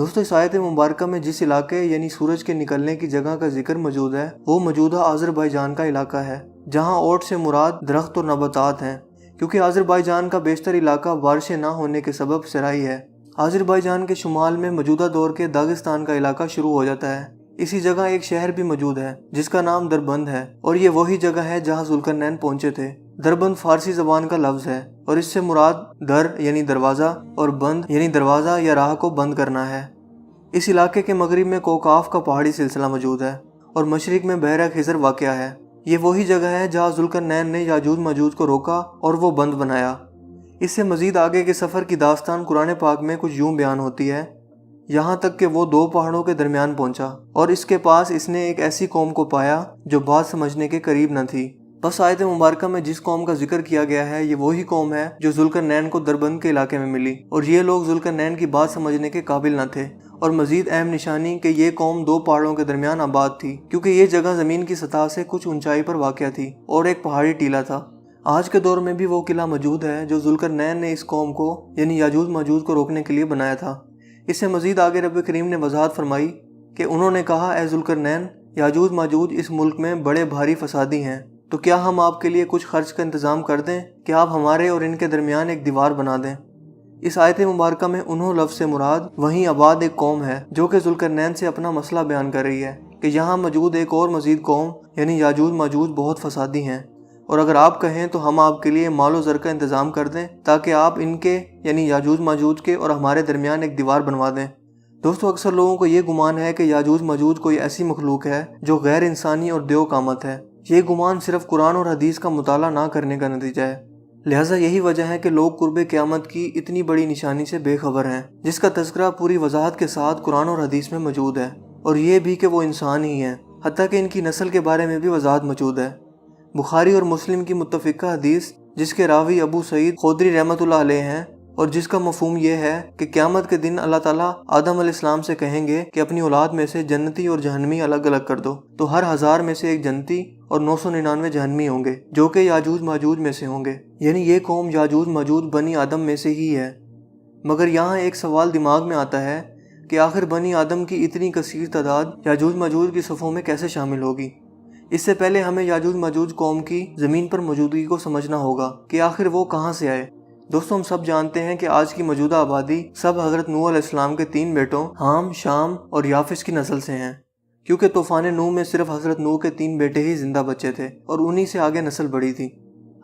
دوستو اس آیت مبارکہ میں جس علاقے یعنی سورج کے نکلنے کی جگہ کا ذکر موجود ہے وہ موجودہ آذربائیجان کا علاقہ ہے، جہاں اوٹ سے مراد درخت اور نباتات ہیں، کیونکہ آذربائیجان کا بیشتر علاقہ بارشیں نہ ہونے کے سبب صحرائی ہے۔ آذربائیجان کے شمال میں موجودہ دور کے داغستان کا علاقہ شروع ہو جاتا ہے۔ اسی جگہ ایک شہر بھی موجود ہے جس کا نام دربند ہے، اور یہ وہی جگہ ہے جہاں ذوالقرنین پہنچے تھے۔ دربند فارسی زبان کا لفظ ہے اور اس سے مراد در یعنی دروازہ اور بند یعنی دروازہ یا راہ کو بند کرنا ہے۔ اس علاقے کے مغرب میں کوکاف کا پہاڑی سلسلہ موجود ہے اور مشرق میں بحیرہ خضر واقع ہے۔ یہ وہی جگہ ہے جہاں ذوالقرنین نے یاجوج ماجوج کو روکا اور وہ بند بنایا۔ اس سے مزید آگے کے سفر کی داستان قرآن پاک میں کچھ یوں بیان ہوتی ہے، یہاں تک کہ وہ دو پہاڑوں کے درمیان پہنچا اور اس کے پاس اس نے ایک ایسی قوم کو پایا جو بات سمجھنے کے قریب نہ تھی۔ بس آیت مبارکہ میں جس قوم کا ذکر کیا گیا ہے یہ وہی قوم ہے جو ذوالقرنین کو دربند کے علاقے میں ملی، اور یہ لوگ ذوالقرنین کی بات سمجھنے کے قابل نہ تھے۔ اور مزید اہم نشانی کہ یہ قوم دو پہاڑوں کے درمیان آباد تھی، کیونکہ یہ جگہ زمین کی سطح سے کچھ اونچائی پر واقع تھی اور ایک پہاڑی ٹیلہ تھا۔ آج کے دور میں بھی وہ قلعہ موجود ہے جو ذوالقرنین نے اس قوم کو یعنی یاجوج ماجوج کو روکنے کے لیے بنایا تھا۔ اس سے مزید آگے رب کریم نے وضاحت فرمائی کہ انہوں نے کہا، اے ذوالقرنین، یاجوج ماجوج اس ملک میں بڑے بھاری فسادی ہیں، تو کیا ہم آپ کے لیے کچھ خرچ کا انتظام کر دیں کہ آپ ہمارے اور ان کے درمیان ایک دیوار بنا دیں۔ اس آیت مبارکہ میں انہوں لفظ سے مراد وہیں آباد ایک قوم ہے جو کہ ذوالقرنین سے اپنا مسئلہ بیان کر رہی ہے کہ یہاں موجود ایک اور مزید قوم یعنی یاجوج ماجوج بہت فسادی ہیں، اور اگر آپ کہیں تو ہم آپ کے لیے مال و زر کا انتظام کر دیں تاکہ آپ ان کے یعنی یاجوج ماجوج کے اور ہمارے درمیان ایک دیوار بنوا دیں۔ دوستو اکثر لوگوں کو یہ گمان ہے کہ یاجوج ماجوج کوئی ایسی مخلوق ہے جو غیر انسانی اور دیو قامت ہے۔ یہ گمان صرف قرآن اور حدیث کا مطالعہ نہ کرنے کا نتیجہ ہے، لہٰذا یہی وجہ ہے کہ لوگ قرب قیامت کی اتنی بڑی نشانی سے بے خبر ہیں جس کا تذکرہ پوری وضاحت کے ساتھ قرآن اور حدیث میں موجود ہے، اور یہ بھی کہ وہ انسان ہی ہیں، حتیٰ کہ ان کی نسل کے بارے میں بھی وضاحت موجود ہے۔ بخاری اور مسلم کی متفقہ حدیث جس کے راوی ابو سعید خدری رحمۃ اللہ علیہ ہیں، اور جس کا مفہوم یہ ہے کہ قیامت کے دن اللہ تعالیٰ آدم علیہ السلام سے کہیں گے کہ اپنی اولاد میں سے جنتی اور جہنمی الگ الگ کر دو، تو ہر 1000 میں سے ایک جنتی اور 999 جہنمی ہوں گے جو کہ یاجوج ماجوج میں سے ہوں گے، یعنی یہ قوم یاجوج ماجوج بنی آدم میں سے ہی ہے۔ مگر یہاں ایک سوال دماغ میں آتا ہے کہ آخر بنی آدم کی اتنی کثیر تعداد یاجوج ماجوج کی صفوں میں کیسے شامل ہوگی؟ اس سے پہلے ہمیں یاجوج ماجوج قوم کی زمین پر موجودگی کو سمجھنا ہوگا کہ آخر وہ کہاں سے آئے۔ دوستو ہم سب جانتے ہیں کہ آج کی موجودہ آبادی سب حضرت نوح علیہ السلام کے 3 بیٹوں حام، شام اور یافس کی نسل سے ہیں، کیونکہ طوفان نوح میں صرف حضرت نوح کے 3 بیٹے ہی زندہ بچے تھے اور انہی سے آگے نسل بڑھی تھی۔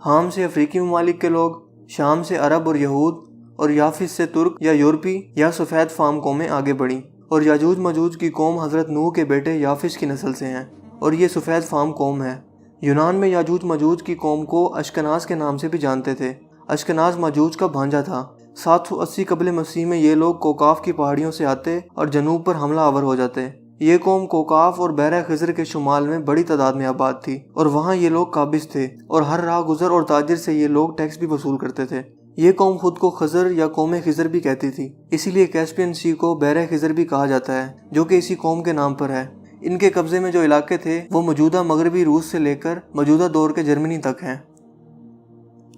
حام سے افریقی ممالک کے لوگ، شام سے عرب اور یہود، اور یافس سے ترک یا یورپی یا سفید فام قومیں آگے بڑھیں، اور یاجوج ماجوج کی قوم حضرت نوح کے بیٹے یافس کی نسل سے ہیں، اور یہ سفید فام قوم ہے۔ یونان میں یاجوج ماجوج کی قوم کو اشکناز کے نام سے بھی جانتے تھے۔ اشکناز ماجوج کا بھانجا تھا۔ 780 قبل مسیح میں یہ لوگ کوکاف کی پہاڑیوں سے آتے اور جنوب پر حملہ آور ہو جاتے۔ یہ قوم کوکاف اور بحیرہ خضر کے شمال میں بڑی تعداد میں آباد تھی، اور وہاں یہ لوگ قابض تھے، اور ہر راہ گزر اور تاجر سے یہ لوگ ٹیکس بھی وصول کرتے تھے۔ یہ قوم خود کو خضر یا قوم خضر بھی کہتی تھی، اسی لیے کیسپین سی کو بحیرہ خضر بھی کہا جاتا ہے، جو کہ اسی قوم کے نام پر ہے۔ ان کے قبضے میں جو علاقے تھے وہ موجودہ مغربی روس سے لے کر موجودہ دور کے جرمنی تک ہیں۔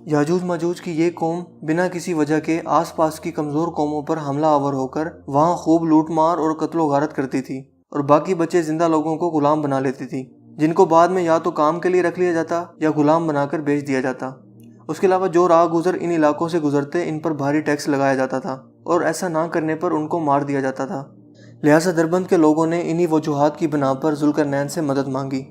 یاجوج ماجوج کی یہ قوم بنا کسی وجہ کے آس پاس کی کمزور قوموں پر حملہ آور ہو کر وہاں خوب لوٹ مار اور قتل و غارت کرتی تھی، اور باقی بچے زندہ لوگوں کو غلام بنا لیتی تھی، جن کو بعد میں یا تو کام کے لیے رکھ لیا جاتا یا غلام بنا کر بیچ دیا جاتا۔ اس کے علاوہ جو راہ گزر ان علاقوں سے گزرتے ان پر بھاری ٹیکس لگایا جاتا تھا، اور ایسا نہ کرنے پر ان کو مار دیا جاتا تھا۔ لہٰذا دربند کے لوگوں نے انہی وجوہات کی بنا پر ذوالقرنین سے مدد مانگی،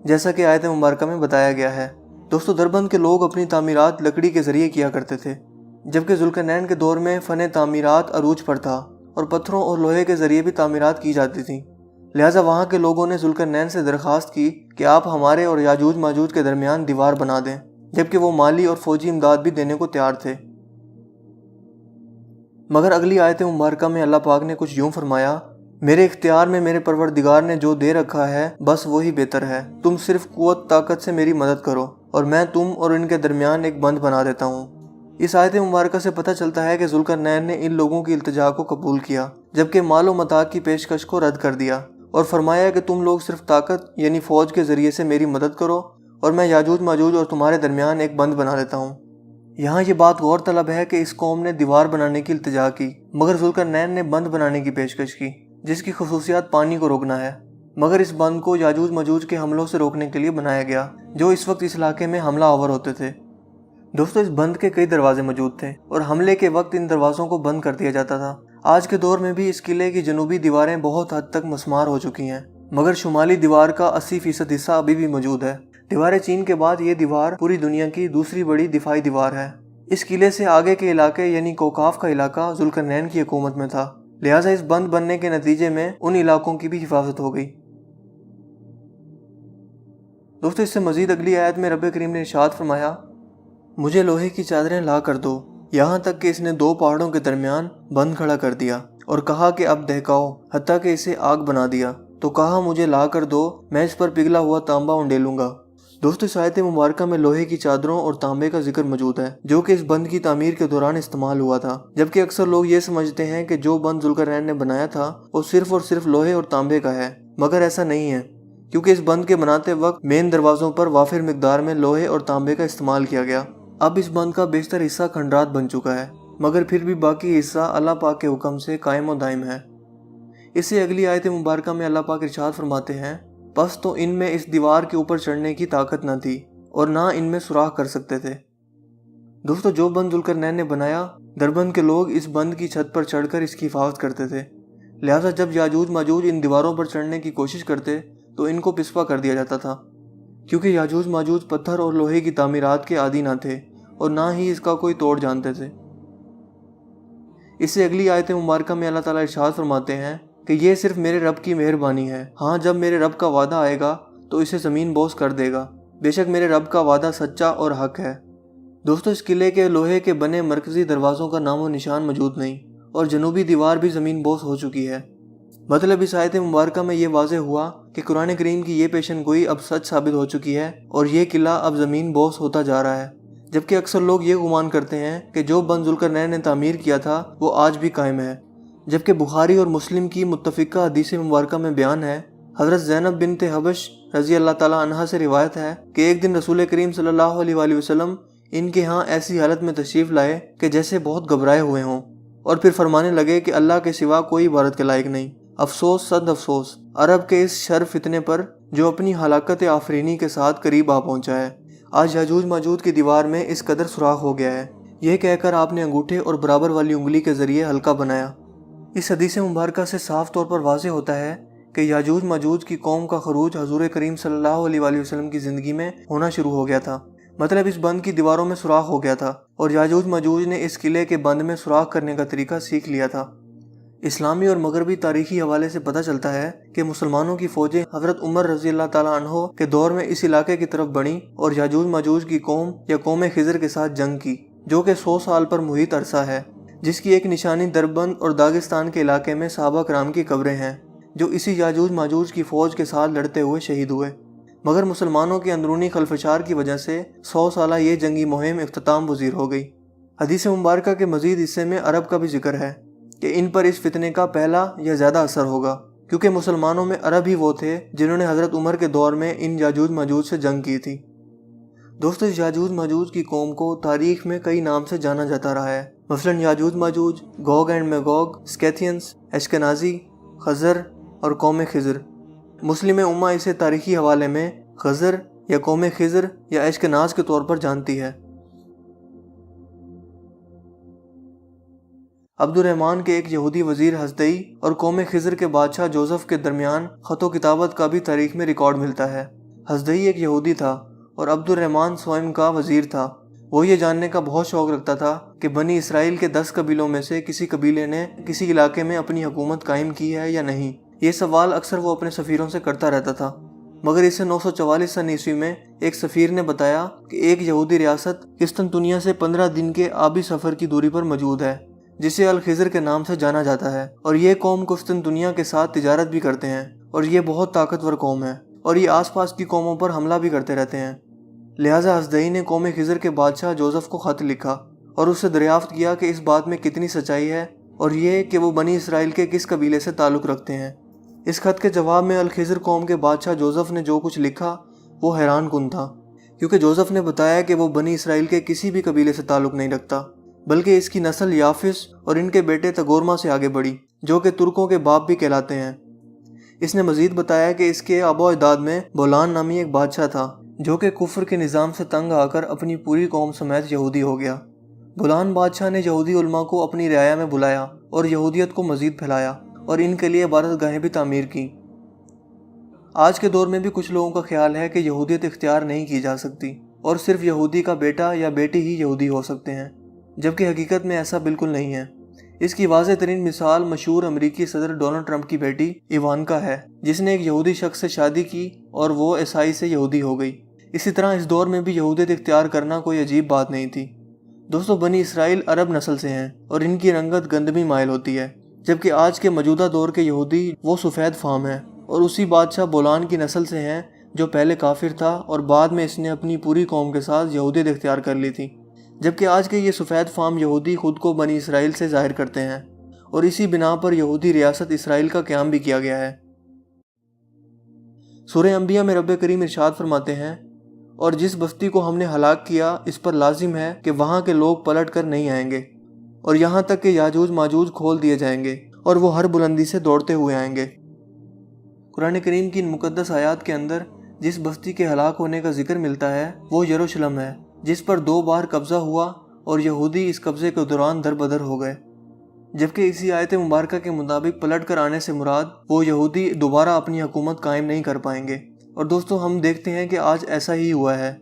جیسا کہ آیت مبارکہ میں بتایا گیا ہے۔ دوستو دربند کے لوگ اپنی تعمیرات لکڑی کے ذریعے کیا کرتے تھے، جبکہ ذوالقرنین کے دور میں فن تعمیرات عروج پر تھا اور پتھروں اور لوہے کے ذریعے بھی تعمیرات کی جاتی تھیں۔ لہٰذا وہاں کے لوگوں نے ذوالقرنین سے درخواست کی کہ آپ ہمارے اور یاجوج ماجوج کے درمیان دیوار بنا دیں، جبکہ وہ مالی اور فوجی امداد بھی دینے کو تیار تھے۔ مگر اگلی آیت مبارکہ میں اللہ پاک نے کچھ یوں فرمایا، میرے اختیار میں میرے پروردگار نے جو دے رکھا ہے بس وہی بہتر ہے، تم صرف قوت طاقت سے میری مدد کرو اور میں تم اور ان کے درمیان ایک بند بنا دیتا ہوں۔ اس آیت مبارکہ سے پتہ چلتا ہے کہ ذوالقرنین نے ان لوگوں کی التجا کو قبول کیا، جبکہ مال و متاع کی پیشکش کو رد کر دیا، اور فرمایا کہ تم لوگ صرف طاقت یعنی فوج کے ذریعے سے میری مدد کرو اور میں یاجوج ماجوج اور تمہارے درمیان ایک بند بنا لیتا ہوں۔ یہاں یہ بات غور طلب ہے کہ اس قوم نے دیوار بنانے کی التجا کی، مگر ذوالقرنین نے بند بنانے کی پیشکش کی، جس کی خصوصیات پانی کو روکنا ہے، مگر اس بند کو یاجوج ماجوج کے حملوں سے روکنے کے لیے بنایا گیا جو اس وقت اس علاقے میں حملہ آور ہوتے تھے۔ دوستو، اس بند کے کئی دروازے موجود تھے اور حملے کے وقت ان دروازوں کو بند کر دیا جاتا تھا۔ آج کے دور میں بھی اس قلعے کی جنوبی دیواریں بہت حد تک مسمار ہو چکی ہیں، مگر شمالی دیوار کا 80% حصہ ابھی بھی موجود ہے۔ دیوار چین کے بعد یہ دیوار پوری دنیا کی دوسری بڑی دفاعی دیوار ہے۔ اس قلعے سے آگے کے علاقے یعنی کوکاف کا علاقہ ذوالقرنین کی حکومت میں تھا، لہٰذا اس بند بننے کے نتیجے میں ان علاقوں کی بھی حفاظت ہو گئی۔ دوستو، اس سے مزید اگلی آیت میں رب کریم نے ارشاد فرمایا، مجھے لوہے کی چادریں لا کر دو، یہاں تک کہ اس نے 2 پہاڑوں کے درمیان بند کھڑا کر دیا اور کہا کہ اب دہکاؤ، حتیٰ کہ اسے آگ بنا دیا، تو کہا مجھے لا کر دو، میں اس پر پگھلا ہوا تانبا انڈیلوں گا۔ دوستو، اس آیت مبارکہ میں لوہے کی چادروں اور تانبے کا ذکر موجود ہے جو کہ اس بند کی تعمیر کے دوران استعمال ہوا تھا، جبکہ اکثر لوگ یہ سمجھتے ہیں کہ جو بند ذوالقرنین نے بنایا تھا وہ صرف اور صرف لوہے اور تانبے کا ہے، مگر ایسا نہیں ہے، کیونکہ اس بند کے بناتے وقت مین دروازوں پر وافر مقدار میں لوہے اور تانبے کا استعمال کیا گیا۔ اب اس بند کا بیشتر حصہ کھنڈرات بن چکا ہے، مگر پھر بھی باقی حصہ اللہ پاک کے حکم سے قائم و دائم ہے۔ اس سے اگلی آیت مبارکہ میں اللہ پاک ارشاد فرماتے ہیں، پس تو ان میں اس دیوار کے اوپر چڑھنے کی طاقت نہ تھی اور نہ ان میں سوراخ کر سکتے تھے۔ دوستو، جو بند ذوالقرنین نے بنایا، دربند کے لوگ اس بند کی چھت پر چڑھ کر اس کی حفاظت کرتے تھے، لہٰذا جب یاجوج ماجوج ان دیواروں پر چڑھنے کی کوشش کرتے تو ان کو پسپا کر دیا جاتا تھا، کیونکہ یاجوج ماجوج پتھر اور لوہے کی تعمیرات کے عادی نہ تھے اور نہ ہی اس کا کوئی توڑ جانتے تھے۔ اس سے اگلی آیت مبارکہ میں اللہ تعالیٰ ارشاد فرماتے ہیں کہ یہ صرف میرے رب کی مہربانی ہے، ہاں جب میرے رب کا وعدہ آئے گا تو اسے زمین بوس کر دے گا، بے شک میرے رب کا وعدہ سچا اور حق ہے۔ دوستو، اس قلعے کے لوہے کے بنے مرکزی دروازوں کا نام و نشان موجود نہیں اور جنوبی دیوار بھی زمین بوس ہو چکی ہے۔ مطلب اس آیت مبارکہ میں یہ واضح ہوا کہ قرآن کریم کی یہ پیشن گوئی اب سچ ثابت ہو چکی ہے اور یہ قلعہ اب زمین بوس ہوتا جا رہا ہے، جبکہ اکثر لوگ یہ گمان کرتے ہیں کہ جو بند ذوالقرنین نے تعمیر کیا تھا وہ آج بھی قائم ہے، جبکہ بخاری اور مسلم کی متفقہ حدیث مبارکہ میں بیان ہے، حضرت زینب بنت حبش رضی اللہ تعالیٰ عنہا سے روایت ہے کہ ایک دن رسول کریم صلی اللہ علیہ وآلہ وسلم ان کے ہاں ایسی حالت میں تشریف لائے کہ جیسے بہت گھبرائے ہوئے ہوں، اور پھر فرمانے لگے کہ اللہ کے سوا کوئی عبادت کے لائق نہیں، افسوس صد افسوس عرب کے اس شر فتنے پر جو اپنی ہلاکت آفرینی کے ساتھ قریب آ پہنچا ہے۔ آج یاجوج ماجوج کی دیوار میں اس قدر سوراخ ہو گیا ہے، یہ کہہ کر آپ نے انگوٹھے اور برابر والی انگلی کے ذریعے حلقہ بنایا۔ اس حدیث مبارکہ سے صاف طور پر واضح ہوتا ہے کہ یاجوج ماجوج کی قوم کا خروج حضور کریم صلی اللہ علیہ وآلہ وسلم کی زندگی میں ہونا شروع ہو گیا تھا، مطلب اس بند کی دیواروں میں سوراخ ہو گیا تھا اور یاجوج ماجوج نے اس قلعے کے بند میں سوراخ کرنے کا طریقہ سیکھ لیا تھا۔ اسلامی اور مغربی تاریخی حوالے سے پتہ چلتا ہے کہ مسلمانوں کی فوجیں حضرت عمر رضی اللہ تعالیٰ عنہ کے دور میں اس علاقے کی طرف بڑھیں اور یاجوج ماجوج کی قوم یا قوم خضر کے ساتھ جنگ کی، جو کہ 100 سال پر محیط عرصہ ہے، جس کی ایک نشانی دربند اور داغستان کے علاقے میں صحابہ کرام کی قبریں ہیں جو اسی یاجوج ماجوج کی فوج کے ساتھ لڑتے ہوئے شہید ہوئے، مگر مسلمانوں کی اندرونی خلفشار کی وجہ سے 100 سالہ یہ جنگی مہم اختتام پذیر ہو گئی۔ حدیث مبارکہ کے مزید حصے میں عرب کا بھی ذکر ہے کہ ان پر اس فتنے کا پہلا یا زیادہ اثر ہوگا، کیونکہ مسلمانوں میں عرب ہی وہ تھے جنہوں نے حضرت عمر کے دور میں ان یاجوج ماجوج سے جنگ کی تھی۔ دوستو، اس یاجوج ماجوج کی قوم کو تاریخ میں کئی نام سے جانا جاتا رہا ہے، مثلاً یاجوج ماجوج، گوگ اینڈ میگوگ، سکیتھینس، اشکنازی، خزر اور قوم خضر۔ مسلم امہ اسے تاریخی حوالے میں خزر یا قوم خضر یا اشکناز کے طور پر جانتی ہے۔ عبد الرحمن کے ایک یہودی وزیر حزدئی اور قوم خضر کے بادشاہ جوزف کے درمیان خط و کتابت کا بھی تاریخ میں ریکارڈ ملتا ہے۔ حزدئی ایک یہودی تھا اور عبد الرحمن سوئم کا وزیر تھا۔ وہ یہ جاننے کا بہت شوق رکھتا تھا کہ بنی اسرائیل کے 10 قبیلوں میں سے کسی قبیلے نے کسی علاقے میں اپنی حکومت قائم کی ہے یا نہیں۔ یہ سوال اکثر وہ اپنے سفیروں سے کرتا رہتا تھا، مگر اسے 944 سن عیسوی میں ایک سفیر نے بتایا کہ ایک یہودی ریاست قسطنطنیہ سے 15 دن کے آبی سفر کی دوری پر موجود ہے، جسے الخضر کے نام سے جانا جاتا ہے، اور یہ قوم قسطنطنیہ کے ساتھ تجارت بھی کرتے ہیں، اور یہ بہت طاقتور قوم ہے، اور یہ آس پاس کی قوموں پر حملہ بھی کرتے رہتے ہیں۔ لہٰذا حزدئی نے قوم خضر کے بادشاہ جوزف کو خط لکھا اور اس سے دریافت کیا کہ اس بات میں کتنی سچائی ہے اور یہ کہ وہ بنی اسرائیل کے کس قبیلے سے تعلق رکھتے ہیں۔ اس خط کے جواب میں الخضر قوم کے بادشاہ جوزف نے جو کچھ لکھا وہ حیران کن تھا، کیونکہ جوزف نے بتایا کہ وہ بنی اسرائیل کے کسی بھی قبیلے سے تعلق نہیں رکھتا، بلکہ اس کی نسل یافس اور ان کے بیٹے تگورما سے آگے بڑھی، جو کہ ترکوں کے باپ بھی کہلاتے ہیں۔ اس نے مزید بتایا کہ اس کے آباء و اجداد میں بولان نامی ایک بادشاہ تھا، جو کہ کفر کے نظام سے تنگ آ کر اپنی پوری قوم سمیت یہودی ہو گیا۔ بولان بادشاہ نے یہودی علماء کو اپنی رعایا میں بلایا اور یہودیت کو مزید پھیلایا اور ان کے لیے عبادت گاہیں بھی تعمیر کی۔ آج کے دور میں بھی کچھ لوگوں کا خیال ہے کہ یہودیت اختیار نہیں کی جا سکتی اور صرف یہودی کا بیٹا یا بیٹی ہی یہودی ہو سکتے ہیں، جبکہ حقیقت میں ایسا بالکل نہیں ہے۔ اس کی واضح ترین مثال مشہور امریکی صدر ڈونلڈ ٹرمپ کی بیٹی ایوانکا ہے، جس نے ایک یہودی شخص سے شادی کی اور وہ عیسائی سے یہودی ہو گئی۔ اسی طرح اس دور میں بھی یہودیت اختیار کرنا کوئی عجیب بات نہیں تھی۔ دوستو، بنی اسرائیل عرب نسل سے ہیں اور ان کی رنگت گندمی مائل ہوتی ہے، جبکہ آج کے موجودہ دور کے یہودی وہ سفید فام ہیں اور اسی بادشاہ بولان کی نسل سے ہیں جو پہلے کافر تھا اور بعد میں اس نے اپنی پوری قوم کے ساتھ یہودیت اختیار کر لی تھی، جبکہ آج کے یہ سفید فام یہودی خود کو بنی اسرائیل سے ظاہر کرتے ہیں اور اسی بنا پر یہودی ریاست اسرائیل کا قیام بھی کیا گیا ہے۔ سورہ انبیاء میں رب کریم ارشاد فرماتے ہیں، اور جس بستی کو ہم نے ہلاک کیا اس پر لازم ہے کہ وہاں کے لوگ پلٹ کر نہیں آئیں گے، اور یہاں تک کہ یاجوج ماجوج کھول دیے جائیں گے اور وہ ہر بلندی سے دوڑتے ہوئے آئیں گے۔ قرآن کریم کی ان مقدس آیات کے اندر جس بستی کے ہلاک ہونے کا ذکر ملتا ہے وہ یروشلم ہے، جس پر 2 بار قبضہ ہوا اور یہودی اس قبضے کے دوران در بدر ہو گئے، جبکہ اسی آیت مبارکہ کے مطابق پلٹ کر آنے سے مراد وہ یہودی دوبارہ اپنی حکومت قائم نہیں کر پائیں گے۔ اور دوستو، ہم دیکھتے ہیں کہ آج ایسا ہی ہوا ہے۔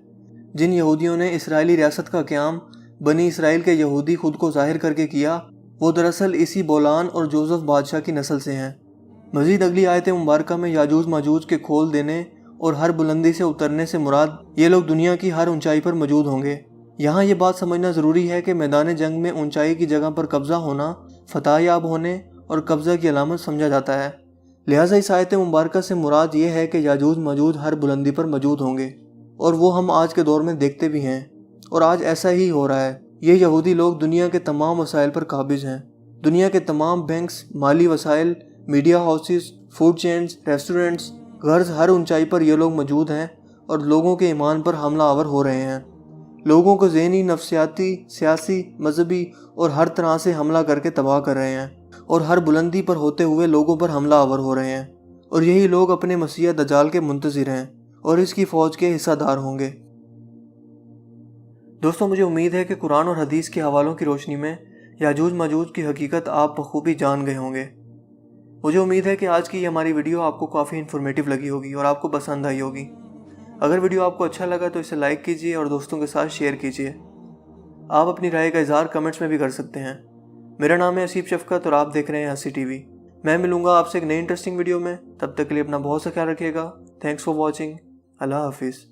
جن یہودیوں نے اسرائیلی ریاست کا قیام بنی اسرائیل کے یہودی خود کو ظاہر کر کے کیا، وہ دراصل اسی بولان اور جوزف بادشاہ کی نسل سے ہیں۔ مزید اگلی آیت مبارکہ میں یاجوج ماجوج کے کھول دینے اور ہر بلندی سے اترنے سے مراد یہ لوگ دنیا کی ہر اونچائی پر موجود ہوں گے۔ یہاں یہ بات سمجھنا ضروری ہے کہ میدان جنگ میں اونچائی کی جگہ پر قبضہ ہونا فتح یاب ہونے اور قبضہ کی علامت سمجھا جاتا ہے، لہٰذا اس آیت مبارکہ سے مراد یہ ہے کہ یاجوج ماجوج ہر بلندی پر موجود ہوں گے، اور وہ ہم آج کے دور میں دیکھتے بھی ہیں، اور آج ایسا ہی ہو رہا ہے۔ یہ یہودی لوگ دنیا کے تمام وسائل پر قابض ہیں۔ دنیا کے تمام بینکس، مالی وسائل، media houses, food chains, restaurants, غرض ہر اونچائی پر یہ لوگ موجود ہیں اور لوگوں کے ایمان پر حملہ آور ہو رہے ہیں۔ لوگوں کو ذہنی، نفسیاتی، سیاسی، مذہبی اور ہر طرح سے حملہ کر کے تباہ کر رہے ہیں، اور ہر بلندی پر ہوتے ہوئے لوگوں پر حملہ آور ہو رہے ہیں، اور یہی لوگ اپنے مسیح دجال کے منتظر ہیں اور اس کی فوج کے حصہ دار ہوں گے۔ دوستو، مجھے امید ہے کہ قرآن اور حدیث کے حوالوں کی روشنی میں یاجوج ماجوج کی حقیقت آپ بخوبی جان گئے ہوں گے۔ مجھے امید ہے کہ آج کی یہ ہماری ویڈیو آپ کو کافی انفارمیٹیو لگی ہوگی اور آپ کو پسند آئی ہوگی۔ اگر ویڈیو آپ کو اچھا لگا تو اسے لائک کیجیے اور دوستوں کے ساتھ شیئر کیجیے۔ آپ اپنی رائے کا اظہار کمنٹس میں بھی کر سکتے ہیں۔ میرا نام ہے اسیف شفقت اور آپ دیکھ رہے ہیں ہنسی ٹی وی۔ میں ملوں گا آپ سے ایک نئی انٹرسٹنگ ویڈیو میں، تب تک کے لیے اپنا بہت سا خیال رکھیے گا۔ Thanks for watching. اللہ حافظ۔